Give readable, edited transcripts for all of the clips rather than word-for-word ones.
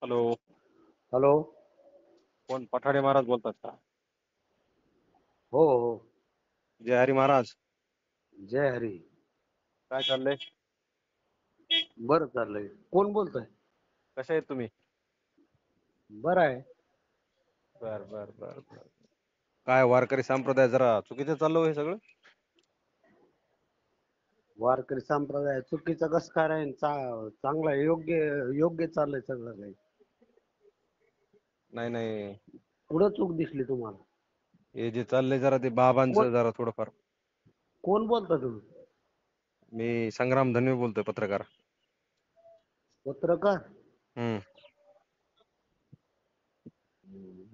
Hello. Hello. कोण पठाडे महाराज बोलतात का? हो हो. जय हरी महाराज. जय हरी. काय चाललंय? बरं चाललंय. कोण बोलतोय? कसे आहेत तुम्ही? बरं आहे. बर बर बर बर. काय वारकरी संप्रदाय जरा चुकीचं चाललं हे सगळं? वारकरी संप्रदाय चुकीचं कसं काय राहील? चांगलं आहे, योग्य योग्य चाललंय सगळं काही. नाही नाही, कुठं चूक दिसली तुम्हाला? हे जे चाललंय जरा ते बाबांचं कोण जरा थोडंफार. कोण बोलता तुम्ही? मी संग्राम धनवे बोलतोय, पत्रकार. पत्रकार? हम्म.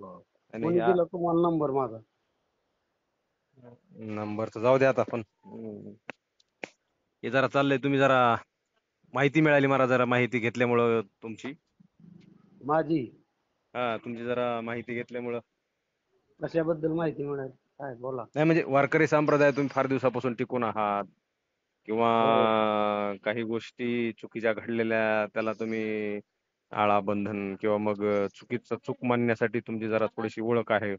बरं. आणि कोणी ह्या दिला तुम्हाला नंबर माझा? नंबरचं जाऊ द्या आता आपण. हे जरा चाललंय, तुम्ही जरा माहिती मिळाली मला, जरा माहिती घेतल्यामुळं तुमची. माझी? तुमची जरा माहिती घेतल्यामुळं. कशाबद्दल माहिती मिळाली? काय बोला. नाही म्हणजे वारकरी संप्रदाय तुम्ही फार दिवसापासून टिकून आहात, किंवा हो. काही गोष्टी चुकीच्या घडलेल्या त्याला तुम्ही आळा बंधन, किंवा मग चुकीचं चूक मानण्यासाठी तुमची जरा थोडीशी ओळख आहे.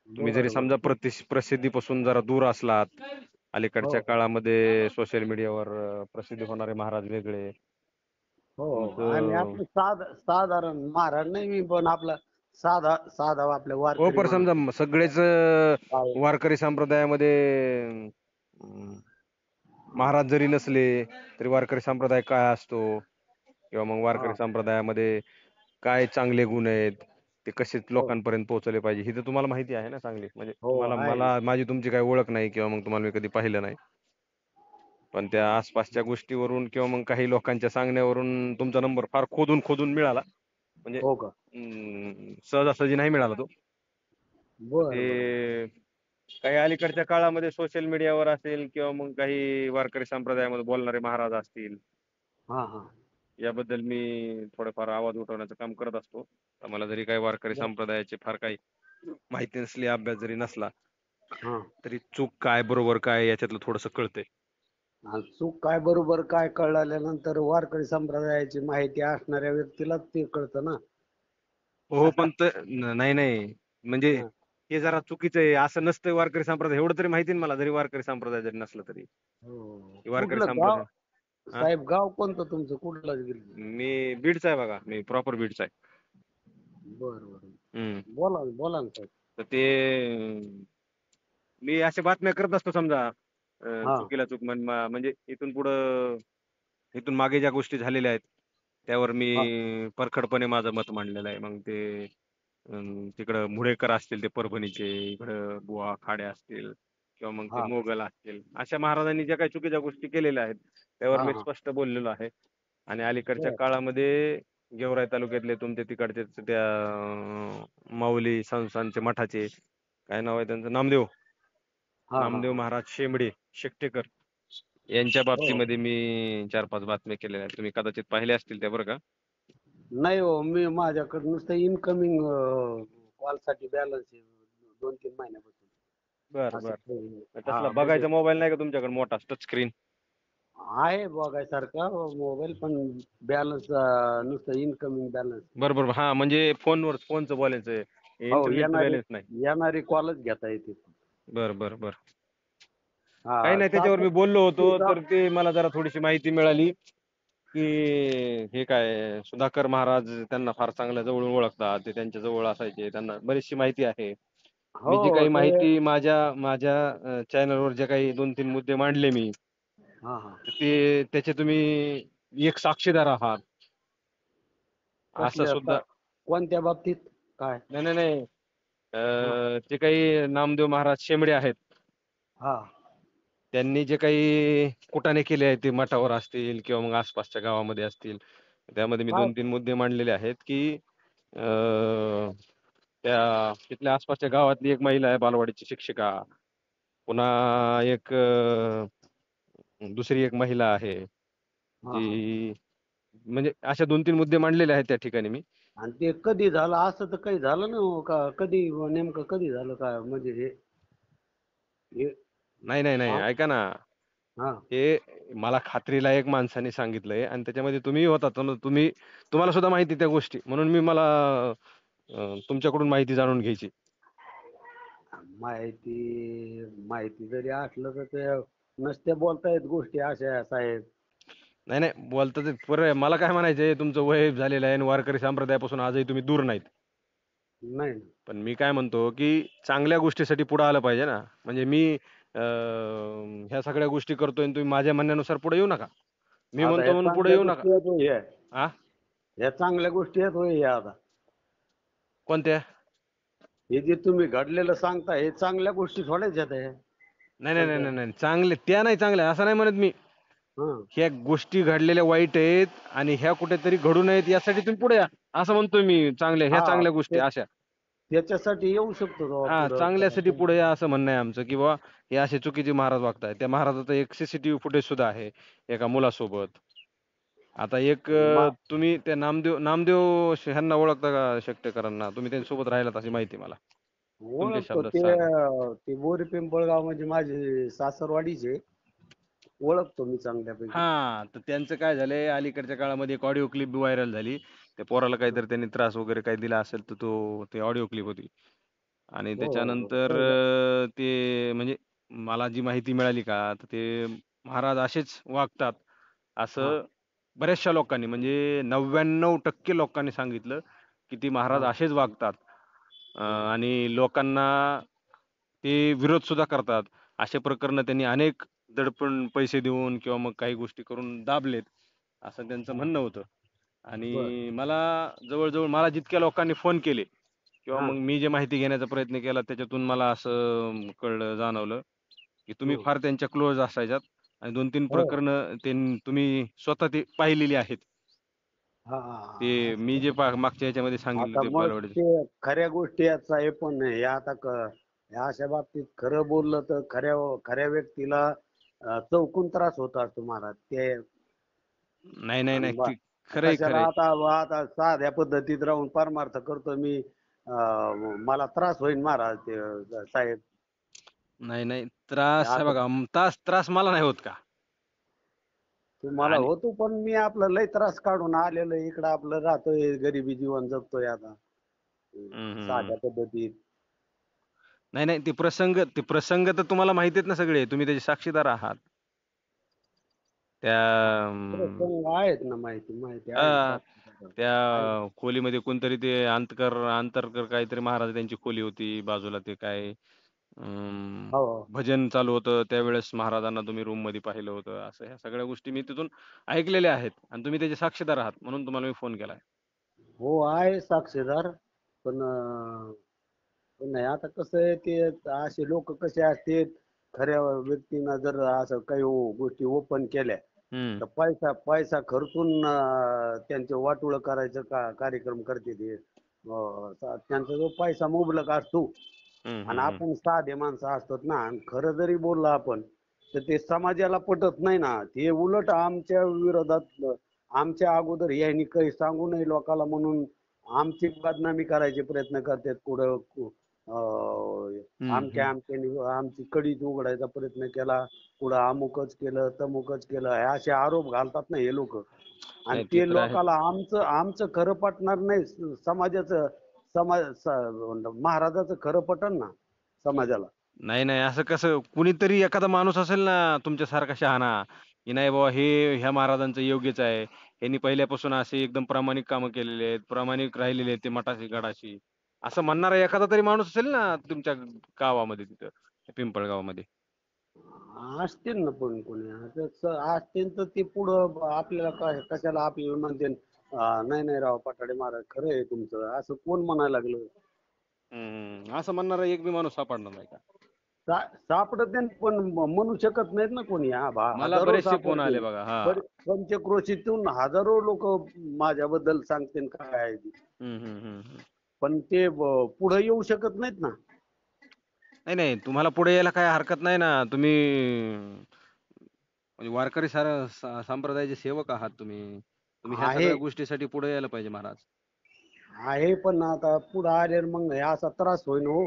तुम्ही जरी बरं बरं. समजा प्रसिद्धीपासून जरा दूर असलात, हो अलीकडच्या हो. काळामध्ये सोशल मीडियावर प्रसिद्ध होणारे महाराज वेगळे. हो हो. आणि तुमचं आपलं साधारण महाराज नाही मी, पण आपला साधा साधा आपल्या हो, वारकरी पर समजा माणूस. सगळेच वारकरी संप्रदायामध्ये अं, महाराज जरी नसले तरी वारकरी संप्रदाय काय असतो, किंवा मग हा. वारकरी संप्रदायामध्ये काय चांगले गुण आहेत, ते कसे हो लोकांपर्यंत पोहोचले पाहिजे, ही तर तुम्हाला माहिती आहे ना चांगली. म्हणजे हो तुम्हाला, आहे ना. मला माझी तुमची काही ओळख नाही, किंवा मग तुम्हाला मी कधी पाहिलं नाही. पण त्या आसपासच्या गोष्टीवरून, किंवा मग काही लोकांच्या सांगण्यावरून तुमचा नंबर फार खोदून खोदून मिळाला. म्हणजे हो का? सहजासहजी नाही मिळाला तो. बर बर बर. ते काही अलीकडच्या काळामध्ये सोशल मीडियावर असेल, किंवा मग काही वारकरी संप्रदायामध्ये बोलणारे महाराज असतील, हा हा. याबद्दल मी थोडंफार आवाज उठवण्याचं काम करत असतो. मला जरी काही वारकरी बर. संप्रदायाची फार काही माहिती नसली, अभ्यास जरी नसला, हा. तरी चूक काय बरोबर काय याच्यातलं थोडंसं कळतंय. आणि चूक काय बरोबर काय कळल्यानंतर वारकरी संप्रदायाची माहिती असणाऱ्या व्यक्तीलाच ते कळतं ना. हो, असा. पण नाही नाही, म्हणजे हा. हे जरा चुकीचं आहे असं नसतं. वारकरी संप्रदाय एवढं तरी माहिती आहे ना मला, जरी वारकरी संप्रदाय जरी नसलं तरी. हो. हे वारकरी कुठलं गाव? संप्रदाय. हा, साहेब गाव कोणतं तुमचं? कुठलं गिरली? मी बीडचा आहे बघा, मी प्रॉपर बीडचा आहे. बर बर. हम्म. बोला ना, बोला ना साहेब. तर ते मी अशा बातम्या करत असतो समजा, हा चुकीला चूक म्हणजे इथून पुढं, इथून मागे ज्या गोष्टी झालेल्या आहेत त्यावर हा मी परखडपणे माझं मत मांडलेलं आहे. मग ते तिकडं मुढेकर असतील ते परभणीचे, इकडं बुवा खाडे असतील, किंवा मग ते हा मोगल असतील, अशा महाराजांनी ज्या काही चुकीच्या गोष्टी केलेल्या आहेत त्यावर हा मी हा. स्पष्ट बोललेलो आहे. आणि अलीकडच्या बर. काळामध्ये गेवराई तालुक्यातले तुमचे तिकडचे त्या माऊली संस्थानचे मठाचे, काय नाव आहे त्यांचं, नामदेव हा हा नामदेव हा. महाराज शेंबडे शेकटेकर, यांच्या हो. बाबतीमध्ये मी 4-5 बातम्या केलेल्या आहेत. तुम्ही कदाचित पाहिल्या असतील त्या, बरं का. नाही हो, मी माझ्याकडे नुसतं इनकमिंग कॉल साठी बॅलन्स आहे 2-3 महिन्यापासून. बर असं बर. काही. तसला हा म्हणजे बघायचा मोबाईल नाही का तुमच्याकडे, मोठा टच स्क्रीन? आहे बघायसारखा मोबाईल, पण बॅलन्स नुसतं इनकमिंग बॅलन्स. बरोबर, हा, म्हणजे फोनचं बोलायचं, हो, इंटरनेटचं येणारी बॅलन्स नाही. येणारी कॉलच घेता येते. बर बर बर. काही हा नाही, त्याच्यावर साधा मी बोललो होतो, तुमचा. तर ते मला जरा थोडीशी माहिती मिळाली की हे काय सुधाकर महाराज त्यांना फार चांगल्या जवळून ओळखतात, ते त्यांच्या जवळ असायचे, त्यांना बरीचशी माहिती आहे. हो मी जी काही ते. माहिती माझ्या माझ्या चॅनलवर जे काही 2-3 मुद्दे मांडले मी, हा हा. तर ते त्याचे तुम्ही एक साक्षीदार आहात. असं कसल्या सुद्धा. कोणत्या बाबतीत? काय? नाही नाही नाही, हा जे काही नामदेव महाराज शेंबडे आहेत, हा त्यांनी जे काही कुटाणे केले आहेत, ते मठावर असतील किंवा मग आसपासच्या गावामध्ये असतील, त्यामध्ये मी काय? 2-3 मुद्दे मांडलेले आहेत की अं, त्या तिथल्या आसपासच्या गावातली एक महिला आहे, बालवाडीची शिक्षिका. पुन्हा एक दुसरी एक महिला आहे, हा हा. जी, म्हणजे अशा 2-3 मुद्दे मांडलेले आहेत त्या ठिकाणी मी. आणि ते कधी झालं? असं तर काही झालं ना हो का? कधी नेमकं कधी झालं? काय म्हणजे हे हे नाही नाही नाही, हा ऐका ना. हा. हे मला खात्रीला एक माणसाने सांगितलंय आणि त्याच्यामध्ये तुम्ही होता, तर तुम्हाला सुद्धा माहिती त्या गोष्टी, म्हणून मला तुमच्याकडून माहिती जाणून घ्यायची. माहिती माहिती जरी असलं तर ते नसते बोलता येत गोष्टी अशा साहेब. नाही नाही, बोलता ते बरं. मला काय म्हणायचंय, तुमचं वय झालेलं आहे आणि वारकरी संप्रदायापासून आजही तुम्ही दूर नाहीत. नाही ना. पण मी काय म्हणतो, की चांगल्या गोष्टीसाठी पुढे आलं पाहिजे ना. म्हणजे मी ह्या सगळ्या गोष्टी करतोय आणि तुम्ही माझ्या म्हणण्यानुसार पुढे येऊ नका. मी आता म्हणतो ह्या म्हणून पुढे चांगल्या येऊ नका. गोष्टी आहेत होय ह्या. हा? ह्या चांगल्या गोष्टी आहेत होय ह्या आता. कोणत्या? हे जे तुम्ही घडलेलं सांगता हे चांगल्या गोष्टी थोड्याच आहेत हे. नाही नाही नाही सध्या. नाही नाही. चांगले त्या नाही, चांगल्या असं नाही म्हणत मी. हं. ह्या गोष्टी घडलेल्या वाईट आहेत आणि ह्या कुठेतरी घडू नयेत यासाठी तुम्ही पुढे या. असं म्हणतोय मी. ह्या हा चांगल्या गोष्टी अशा. त्याच्यासाठी येऊ शकतो तेव्हा हा, पुढं चांगल्यासाठी पुढे या असं म्हणणं आहे आमचं, की बाबा हे असे चुकीचे महाराज वागतायत. त्या महाराजाचं एक सीसीटीव्ही फुटेज सुद्धा आहे एका मुलासोबत. आता एक तुम्ही त्या नामदेव ह्यांना ओळखता का, शेट्टेकरांना? तुम्ही त्यांच्यासोबत राहिलात अशी माहिती आहे मला. तुमच्या ओळखतो शब्दात ते. सांगा. ते बोरी पिंपळगाव म्हणजे माझे सासरवाडीचे. ओळखतो मी चांगल्यापैकी. हा, तर त्यांचं काय झालंय, अलीकडच्या काळामध्ये एक ऑडिओ क्लिप व्हायरल झाली. त्या पोराला काहीतरी त्यांनी त्रास वगैरे काही दिला असेल, तर ते ऑडिओ क्लिप होती. आणि हो हो त्याच्यानंतर कळलं. ते म्हणजे मला जी माहिती मिळाली का, तर ते महाराज असेच वागतात हा असं बऱ्याचशा लोकांनी, म्हणजे 99% लोकांनी सांगितलं, की ती महाराज हा असेच वागतात. हा आणि लोकांना ते विरोध सुद्धा करतात. असे प्रकरण त्यांनी अनेक दडपून पैसे देऊन किंवा मग काही गोष्टी करून दाबलेत, असं त्यांचं हा. म्हणणं होतं. बर. आणि जवळ-जवळ मला जितक्या लोकांनी फोन केले किंवा हा. मग मी जे माहिती घेण्याचा प्रयत्न केला, त्याच्यातून मला असं कळलं, जाणवलं, की तुम्ही हं. फार त्यांच्या क्लोज असायच्यात आणि 2-3 हो. प्रकरणं तुम्ही स्वतः ते पाहिलेली आहेत. हा हा हा. ते मी जे मागच्या ह्याच्यामध्ये सांगितलं आता ते मग बालवाडीचं. ते खऱ्या गोष्टी आहेत साहेब, पण हे आता ह्या अशा बाबतीत खरं बोललं तर खऱ्या खऱ्या व्यक्तीला चौकून त्रास होत असतो महाराज ते. नाही, नाही, नाही. आणि ते खरंय, कशाला खरंय. आता आता साध्या पद्धतीत राहून परमार्थ करतो मी. मला त्रास होईल महाराज ते साहेब. नाही, नाही. ते त्रास हे असं बघा, त्रास मला नाही होत का? तुम्हाला आणि होतो, पण मी आपलं लय त्रास काढून आलेलो इकडं आपलं राहतोय गरिबी जीवन जगतोय आता. हं, हं, हं. साध्या पद्धतीत. नाही, नाही. ते प्रसंग तर तुम्हाला माहिती आहेत ना सगळे. तुम्ही त्याचे साक्षीदार आहात. त्या हा, अं, प्रसंग आहेत ना, माहिती माहिती आहे हां, साक्षीदार. त्या आहे. खोलीमध्ये कोणतरी ते अंतरकर काहीतरी महाराज त्यांची खोली होती. बाजूला ते काय हो. भजन चालू होतं. त्यावेळेस महाराजांना तुम्ही रूममध्ये पाहिलं होतं. असं ह्या सगळ्या गोष्टी मी तिथून ऐकलेल्या आहेत आणि तुम्ही त्याचे साक्षीदार आहात. म्हणून तुम्हाला मी फोन केलाय. हो आहे साक्षीदार. पण पण नाही आता कसं आहे ते, असे लोक कसे असते, खऱ्या व्यक्तीनं जर असं काही गोष्टी ओपन केल्या हं. तर पैसा पैसा खर्चून त्यांचे वाटोळ करायचं कार्यक्रम करते ते. त्यांचा जो पैसा मुबलक असतो हं, आणि हं, हं. आपण साधे माणसं असतात ना, आणि खरं जरी बोललं आपण तर ते समाजाला पटत नाही ना. ते उलट आमच्या विरोधात, आमच्या अगोदर यांनी काही सांगू नये लोकाला म्हणून आमची बदनामी करायचे प्रयत्न करतात. पुढं हं, आमक्या हं. आमक्याने आमची कडीच उघडायचा प्रयत्न केला, पुढं अमुकच केलं तमुकच केलं, हे असे आरोप घालतात ना हे लोक. आणि नाही, ते ते तर आहेच. लोकाला आमचं आमचं खरं पटणार नाही. समाजाचं महाराजाचं खरं पटन ना समाजाला. नाही, नाही. असं कसं, कुणीतरी एखादा माणूस असेल ना तुमच्यासारखा शहाणा, की नाही बाबा हे ह्या महाराजांचं योग्यच आहे. ह्यांनी पहिल्यापासून असे एकदम प्रामाणिक कामं केलेले आहेत, प्रामाणिक राहिलेले आहेत ते मठाशी, गडाशी. असं म्हणणारा एखादा तरी माणूस असेल ना तुमच्या गावामध्ये तिथं, पिंपळगावमध्ये. असतील ना पण कोणी असतील तर ते पुढं आपल्याला काय कशाला आपल्याला म्हणते, नाही नाही राव पठाडे महाराज खरं आहे तुमचं असं कोण म्हणायला लागलं. असं म्हणणारा एक बी माणूस सापडणार नाही का? सापडत नाही, पण म्हणू शकत नाहीत ना कोणी. हा मला हजारो बरेचसे फोन आले सापडतील. बघा. हां. पंचक्रोशीतून हजारो लोक माझ्याबद्दल सांगतील काय आहे ते. हं, हं, हं, हं. पण ते पुढे येऊ शकत नाहीत ना. नाही, नाही. तुम्हाला पुढे यायला काही हरकत नाही ना. तुम्ही म्हणजे वारकरी संप्रदायाचे सेवक आहात तुम्ही. तुम्ही ह्या आहे सगळ्या गोष्टीसाठी पुढे यायला पाहिजे महाराज. आहे पण आता पुढे आले मग हे असा त्रास होईल हो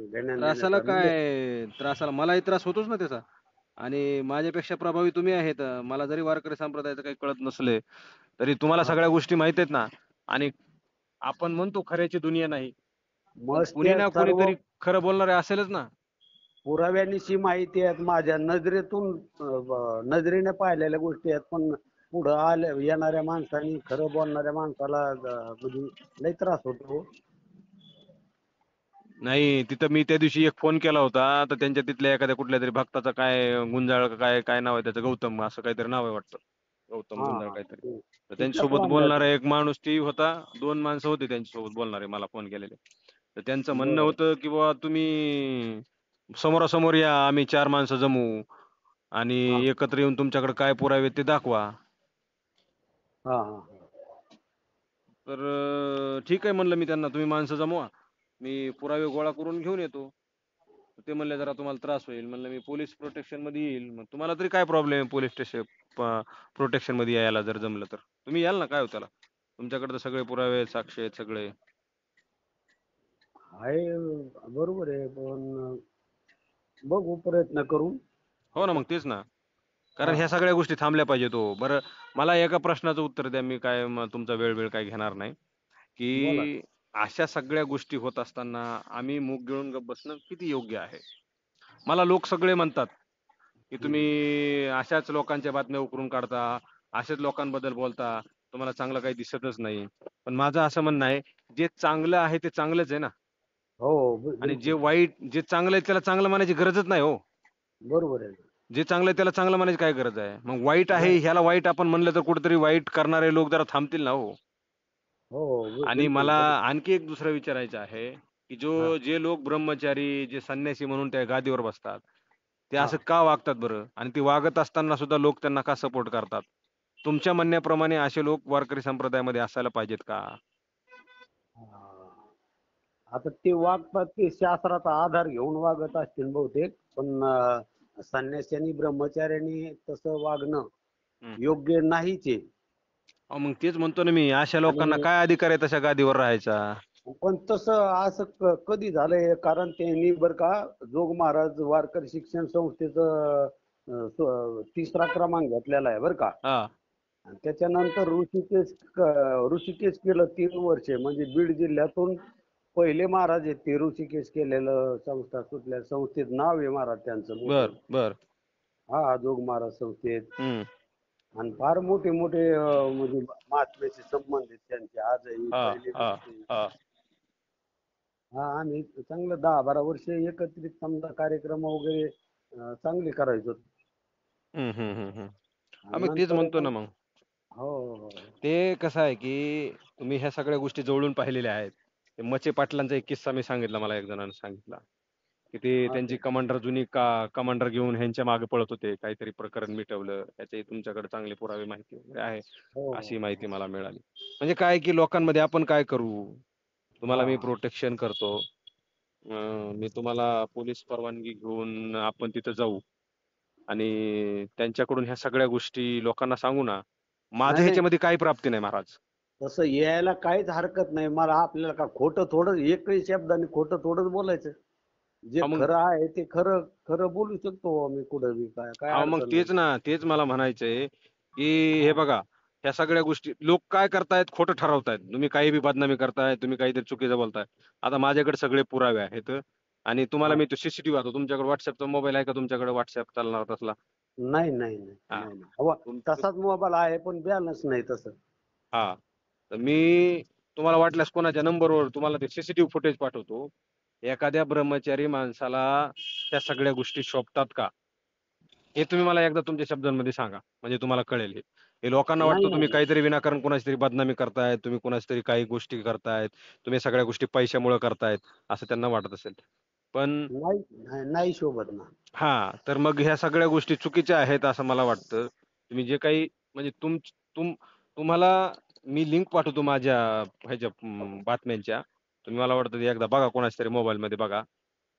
घेण्या त्रासाला देण्याचा म्हणजे. काय, त्रासाला मलाही त्रास होतोच ना त्याचा. आणि माझ्यापेक्षा प्रभावी तुम्ही आहेत. मला जरी वारकरी संप्रदायाचं काही कळत नसले, तरी तुम्हाला हा. सगळ्या गोष्टी माहीत आहेत ना. आणि आपण म्हणतो खऱ्याची दुनिया नाही, पण मग कुणी त्या ना सर्व कुणीतरी खरं बोलणारे असेलच ना. पुराव्यानिशी माहिती आहेत माझ्या नजरेतून, नजरेने पाहिलेल्या गोष्टी आहेत. पण पुढं आल्या येणाऱ्या माणसाने, खरं बोलणाऱ्या माणसाला म्हणजे लय त्रास होतो. नाही, तिथं मी त्या दिवशी एक फोन केला होता, तर त्यांच्या तिथल्या एखाद्या कुठल्यातरी भक्ताचा काय गुंजाळ का काय काय नाव आहे त्याचं, गौतम असं काहीतरी नाव आहे वाटतं. गौतम हा गुंजाळ हा. काहीतरी. तर ती त्यांच्यासोबत चपला बोलणारा एक माणूस ती होता. 2 माणसं होती त्यांच्यासोबत बोलणारे मला फोन केलेले. तर त्यांचं म्हणणं बर. होतं, की "बुवा तुम्ही समोरासमोर या, आम्ही 4 माणसं जमवू आणि हा एकत्र येऊन तुमच्याकडे काय पुरावे आहेत ते दाखवा." हा हा. तर ठीक आहे म्हणलं मी त्यांना, "तुम्ही माणसं जमवा. मी पुरावे गोळा करून घेऊन येतो." ते म्हणले, "जरा तुम्हाला त्रास होईल." म्हणलं, "मी पोलीस प्रोटेक्शनमध्ये येईल." मग तुम्हाला तरी काय प्रॉब्लेम आहे पोलीस स्टेशन प्रोटेक्शनमध्ये यायला जर जमलं तर? तुम्ही याल ना, काय हो त्याला? तुमच्याकडे तर सगळे पुरावे आहेत, साक्ष आहेत सगळे. आहे, बरोबर आहे. पण बघू, प्रयत्न करू. हो ना, मग तेच ना. कारण हा ह्या सगळ्या गोष्टी थांबल्या पाहिजेत हो. बरं, मला एका प्रश्नाचं उत्तर द्या. मी काय तुमचा वेळ काही घेणार नाही, बोला. की अशा सगळ्या गोष्टी होत असताना आम्ही मूग गिळून गप्प बसणं किती योग्य आहे? मला लोक सगळे म्हणतात, की हम्म. तुम्ही अशाच लोकांच्या बातम्या उकरून काढता, अशाच लोकांबद्दल बोलता, तुम्हाला चांगलं काही दिसतच नाही. पण माझं असं म्हणणं आहे, जे चांगलं आहे ते चांगलंच आहे ना. हो, आणि बिलकुल. जे चांगलं आहे त्याला चांगलं म्हणायची गरजच नाही हो. बरोबर आहे. जे चांगलं आहे त्याला चांगलं म्हणायची काय गरज आहे? मग वाईट आहे नाही. ह्याला वाईट आपण म्हणलं तर कुठेतरी वाईट करणारे लोक जरा थांबतील ना हो. हो, आणि बिलकुल मला बरोबर. आणखी एक दुसरं विचारायचं आहे, की हा जे लोक ब्रह्मचारी, जे संन्यासी म्हणून त्या गादीवर बसतात, ते हा. असं का वागतात बरं? आणि ते वागत असताना सुद्धा लोक त्यांना का सपोर्ट करतात? तुमच्या म्हणण्याप्रमाणे असे लोक वारकरी संप्रदायामध्ये असायला पाहिजेत का? हा. आता ते वागतात ते शास्त्राचा आधार घेऊन वागत असतील बहुतेक. पण संन्याशांनी ब्रह्मचार्यांनी तसं वागणं हं. योग्य नाहीच आहे. अहो, मग तेच म्हणतो ना मी, अशा लोकांना आणि काय अधिकार आहे तशा गादीवर राहायचा? पण तसं असं कधी झालंय? कारण त्यांनी बरं का, जोग महाराज वारकरी शिक्षण संस्थेचं 3रा क्रमांक घेतलेला आहे बरं का. हां. आणि त्याच्यानंतर ऋषिकेश केलं 3 वर्षे. म्हणजे बीड जिल्ह्यातून पहिले महाराज आहेत ते ऋषिकेश केलेलं संस्था सुटल्या संस्थेत नाव आहे महाराज त्यांचं मोठं. बरं, बरं. हा, जोग महाराज संस्थेत. हं. आणि फार मोठे मोठे म्हणजे महात्म्याशी संबंधित त्यांचे आजही हां, पहिली हां, गोष्ट. हां. हा, आम्ही चांगलं 10-12 वर्ष एकत्रित समजा कार्यक्रम वगैरे चांगले करायचो. हं, हं, हं, हं. आणि मग तेच नंतर म्हणतो ना मग. मग. हो हो ते कसं आहे, की तुम्ही ह्या सगळ्या गोष्टी जवळून पाहिलेल्या आहेत. ते मचे पाटलांचा एक किस्सा मी सांगितला, मला एक जणाने सांगितला, की ते हो. त्यांची असं. कमांडर जुनी कमांडर घेऊन ह्यांच्या मागे पळत होते. काहीतरी प्रकरण मिटवलं. त्याच्याही तुमच्याकडे चांगले पुरावे माहिती वगैरे आहे. हो अशी हो माहिती हो. मला मिळाली. म्हणजे काय, की लोकांमध्ये आपण काय करू? तुम्हाला हा मी प्रोटेक्शन करतो. मी तुम्हाला पोलीस परवानगी घेऊन आपण तिथं जाऊ आणि त्यांच्याकडून ह्या सगळ्या गोष्टी लोकांना सांगू ना. माझं नाही नाही, ह्याच्यामध्ये काही प्राप्ती नाही महाराज. तसं यायला काहीच हरकत नाही. मला आपल्याला का खोटं थोडं एकही शब्दाने खोटं थोडंच बोलायचं. जे हां, मग खरं आहे ते खरं खरं बोलू शकतो आम्ही कुठं बी. काय काय अहो, मग अडचण नाही. तेच ना, तेच मला म्हणायचंय, की हे हा. बघा, ह्या सगळ्या गोष्टी लोक काय करतायत, खोटं ठरवतायत. तुम्ही काही बी बदनामी करताय, तुम्ही काहीतरी चुकीचं बोलताय. आता माझ्याकडे सगळे पुरावे आहेत आणि तुम्हाला हा. मी तो सीसीटीव्ही आता तुमच्याकडे WhatsAppचा मोबाईल आहे का तुमच्याकडे WhatsApp चालणार तसला? नाही नाही नाही हां. नाही नाही. अहो, तुमचं तसाच मोबाईल आहे पण बॅलन्स नाही तसं. हां. तर मी तुम्हाला वाटल्यास कोणाच्या नंबरवर तुम्हाला ते सीसीटीव्ही फुटेज पाठवतो. एखाद्या ब्रह्मचारी माणसाला त्या सगळ्या गोष्टी शोभतात का? हे तुम्ही मला एकदा तुमच्या शब्दांमध्ये सांगा. म्हणजे तुम्हाला कळेल हे. हे लोकांना नाही वाटतं नाही तुम्ही नाही. काहीतरी विनाकारण कोणाची तरी बदनामी करताय, तुम्ही कोणाची तरी काही गोष्टी करतायत, तुम्ही सगळ्या गोष्टी पैशामुळं करतायत, असं त्यांना वाटत असेल. पण नाही नाही नाही शोभत ना. हां, तर मग ह्या सगळ्या गोष्टी चुकीच्या आहेत असं मला वाटतं. तुम्ही जे काही म्हणजे तुम तुम्हाला मी लिंक पाठवतो माझ्या ह्याच्या बातम्यांच्या. तुम्ही मला वाटतं ते एकदा बघा कोणाच्या तरी मोबाईलमध्ये बघा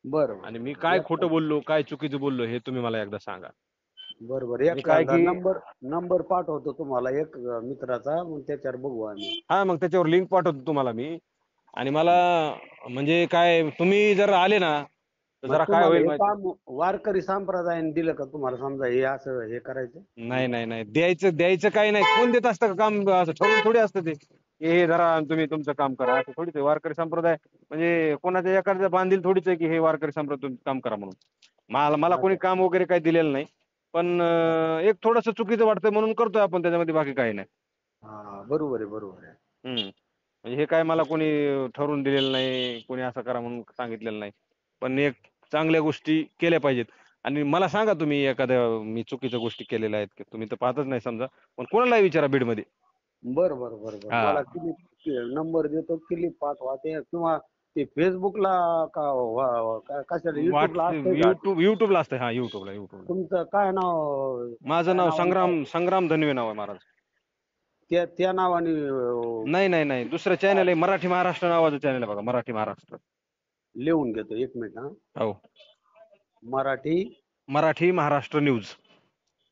बरं आणि बरं मी बरं. काय खोटं एक बोललो, काय चुकीचं बोललो हे तुम्ही मला एकदा सांगा. बरं बरं. म्हणजे काय एखादा की नंबर नंबर पाठवतो तुम्हाला एक मित्राचा, मग त्याच्यावर बघू आम्ही. हां, मग त्याच्यावर लिंक पाठवतो तुम्हाला मी आणि मला म्हणजे काय तुम्ही जर आले ना, तर मग जरा काय तुम्हाला होईल हे माहिती. काम वारकरी संप्रदायाने दिलं का तुम्हाला, समजा हे असं हे करायचं? नाही नाही नाही, द्यायचं काही नाही. कोण देत असतं का काम, असं ठरवून थोडी असतं ते, हे धरा तुम्ही तुमचं काम करा, असं थोडीच आहे. वारकरी संप्रदाय म्हणजे कोणाच्या एखाद्या बांधील थोडीच आहे की हे वारकरी संप्रदाय तुम्ही काम करा म्हणून. मला कोणी अच्छा. काम वगैरे काही दिलेलं नाही. पण एक थोडस चुकीचं वाटतंय म्हणून करतोय आपण त्याच्यामध्ये, बाकी काही नाही. हा, बरोबर आहे, बरोबर आहे. हम्म. म्हणजे हे काय मला कोणी ठरवून दिलेलं नाही, कोणी असं करा म्हणून सांगितलेलं नाही. पण एक चांगल्या गोष्टी केल्या पाहिजेत. आणि मला सांगा तुम्ही एखाद्या मी चुकीच्या गोष्टी केलेल्या आहेत की, तुम्ही तर पाहतच नाही समजा, पण कोणालाही विचारा बीडमध्ये. बरं बरं बरं बरं, हा. मला नंबर देतो, क्लिप पाठवा ते, किंवा ते फेसबुकला का कशाला युट्यूबला असतंय का ते? युट्यूबला असतं. हा, युट्यूबला. तुमचं काय नाव? माझं काय नाव नावाने? संग्राम संग्राम धनवे नाव आहे महाराज. त्या त्या नावाने नाही नाही नाही, दुसरं चॅनल आहे, मराठी महाराष्ट्र नावाचं चॅनल आहे बघा, मराठी महाराष्ट्र. लिहून घेतो, एक मिनिट हा. हो, मराठी मराठी महाराष्ट्र न्यूज.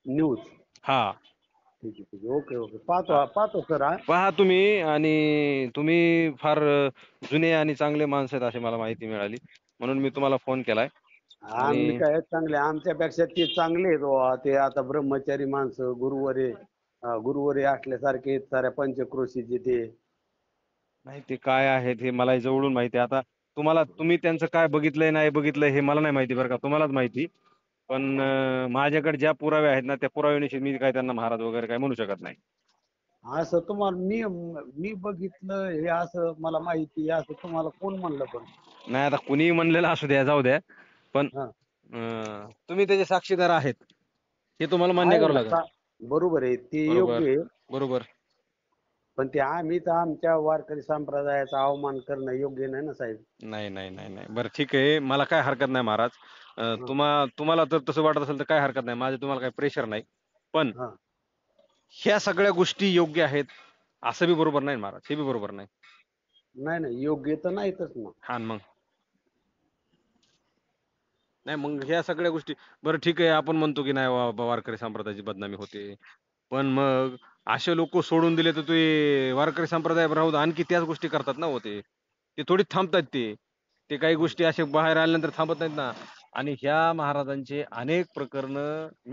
न्यूज. हा. ठीक आहे, ठीक आहे, ओके ओके, पाहतो पाहतो सर. हा, पहा तुम्ही, आणि तुम्ही फार जुने आणि चांगले माणसं आहेत अशी मला माहिती मिळाली, म्हणून मी तुम्हाला फोन केलाय. आम्ही आणि काय चांगले, आमच्यापेक्षा ते चांगले आहेत बुवा. ते आता ब्रह्मचारी माणसं, गुरुवरे असल्यासारखे आहेत, साऱ्या पंचक्रोशीचे ते. नाही, ते काय आहेत हे मला जवळून माहिती आहे. आता तुम्ही त्यांचं काय बघितलंय नाही बघितलंय हे मला नाही माहिती बरं का, तुम्हालाच माहिती. पण माझ्याकडे ज्या पुरावे आहेत ना, त्या पुराव्यानिशी मी काय त्यांना महाराज वगैरे काय म्हणू शकत नाही. असं तुम्हाला मी मी बघितलं हे, असं मला माहिती आहे, असं तुम्हाला कोण म्हणलं पण? नाही, आता कुणीही म्हणलेलं असू द्या, जाऊ द्या. पण हा, तुम्ही त्याचे साक्षीदार आहेत, हे तुम्हाला मान्य आहे करावं ना लागेल. बरोबर आहे, ते बरोबर. योग्य आहे. बरोबर. पण ते आम्ही तर आमच्या वारकरी संप्रदायाचा अवमान करणं योग्य नाही ना साहेब. नाही नाही नाही नाही, बरं ठीक आहे, मला काय हरकत नाही महाराज. हा, तुम्हाला जर तसं वाटत असेल तर काय हरकत नाही, माझे तुम्हाला काही प्रेशर नाही. पण हा. ह्या सगळ्या गोष्टी योग्य आहेत असं बी बरोबर नाही महाराज, हे बी बरोबर नाही. नाही नाही, योग्य तर नाहीतच ना. हा न मग. नाही मग ह्या सगळ्या गोष्टी, बरं ठीक आहे, आपण म्हणतो की नाही वारकरी संप्रदायाची बदनामी होते. पण मग असे लोक सोडून दिले तर ते वारकरी संप्रदाय राहून आणखी त्याच गोष्टी करतात ना होते. ते थोडी थांबतात ते. ते काही गोष्टी असे बाहेर आल्यानंतर थांबत नाहीत ना. आणि ह्या महाराजांचे अनेक प्रकरण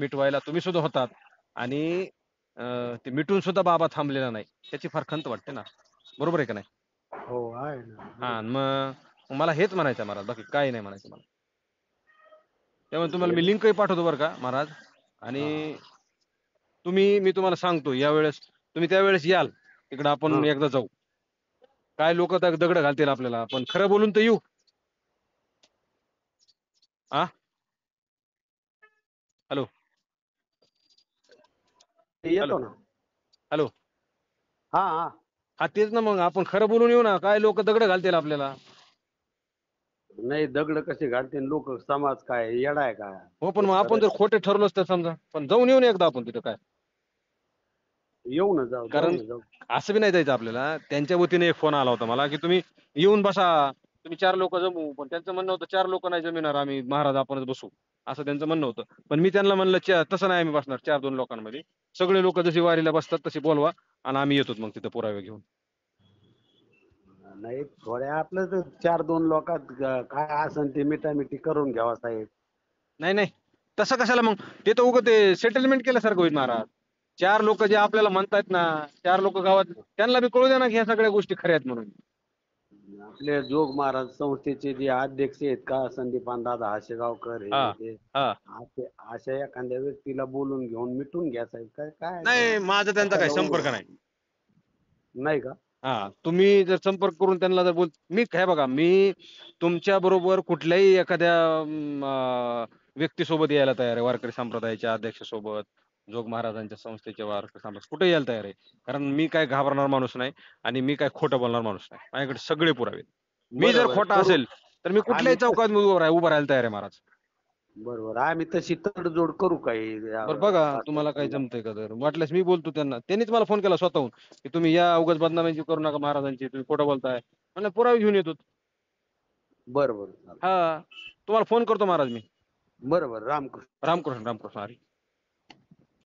मिटवायला तुम्ही सुद्धा होतात. आणि ते मिटून सुद्धा बाबा थांबलेला नाही. त्याची फार खंत वाटते ना. बरोबर आहे का नाही? हो, आहे ना, हा, बरोबर. मग मला हेच म्हणायचं आहे महाराज, बाकी काही नाही म्हणायचं मला. त्यामुळे तुम्हाला हे मी लिंकही पाठवतो बरं का महाराज. हा आणि मी तुम्हाला सांगतो, यावेळेस तुम्ही त्यावेळेस याल तिकडे, हा. आपण एकदा जाऊ. काय लोक दगड घालतील आपल्याला, पण खरं बोलून तर येऊ. हा. हॅलो. हॅलो. येतो ना. हॅलो. हा हा. हा, तेच ना, मग आपण खरं बोलून येऊ ना. काय लोक दगड घालतील आपल्याला. नाही, दगड कसे घालतील लोक, समाज काय येडा आहे का? हो, पण मग आपण खरं जर खोटे ठरलोच तर समजा, पण जाऊन येऊन एकदा आपण तिथं काय. येऊ ना, जाऊ जाऊ कारण ना, जाऊ. असं बी नाही जायचं आपल्याला. त्यांच्या वतीने एक फोन आला होता मला की तुम्ही येऊन बसा, तुम्ही 4 लोक जमू. पण त्यांचं म्हणणं होतं 4 लोक नाही जमिणार, आम्ही महाराज आपणच बसू, असं त्यांचं म्हणणं होतं. पण मी त्यांना म्हणलं तसं नाही आम्ही बसणार 4-2 लोकांमध्ये. सगळे लोक जशी वारीला बसतात तशी बोलवा, आणि आम्ही येतो मग तिथं पुरावे घेऊन. नाही, थोड्या आपलं तर 4-2 लोकात काय असन ते मिठामिठी करून घ्यावा साहेब. नाही नाही, तसं कशाला मग. ते तर उगं ते सेटलमेंट केल्यासारखं होईल महाराज. 4 लोक जे आपल्याला म्हणतायत ना, 4 लोक गावात, त्यांना बी कळू द्या ना की ह्या सगळ्या गोष्टी खऱ्या आहेत म्हणून. आपले जोग महाराज संस्थेचे जे अध्यक्ष आहेत का, संदीपान दादा हाशेगावकर, हा. हे ते हा. अशा एखाद्या व्यक्तीला बोलून घेऊन मिटून घ्या साहेब. काय काय नाही, माझा त्यांचा काही कशाला संपर्क नाही. नाही का? हा, तुम्ही जर संपर्क करून त्यांना जर मी काय बघा, मी तुमच्या बरोबर कुठल्याही एखाद्या व्यक्तीसोबत यायला तयार आहे. वारकरी संप्रदायाच्या अध्यक्षासोबत, जोग महाराजांच्या संस्थेच्या वारकरी संप्रदाय कुठे यायला तयार आहे. कारण मी काय घाबरणार माणूस नाही, आणि मी काय खोटं बोलणार माणूस नाही. माझ्याकडे सगळे पुरावे आहेत. मी जर बरोबर खोटा करू. असेल तर मी आम्ही कुठल्याही चौकात उभं राहायला तयार आहे महाराज. बरोबर, आम्ही तशी तडजोड करू काही बरं बघा, असं तुम्हाला काही समजा. जमतंय का? तर वाटल्यास मी बोलतो त्यांना. त्यांनीच मला फोन केला स्वतःहून की तुम्ही या, उगाच बदनामी करू नका महाराजांची, तुम्ही खोटं बोलताय. म्हणलं पुरावे घेऊन येतो. बरं बरं, चालेल. हा, तुम्हाला फोन करतो महाराज मी. बरं बरं, रामकृष्ण. रामकृष्ण रामकृष्ण हरी.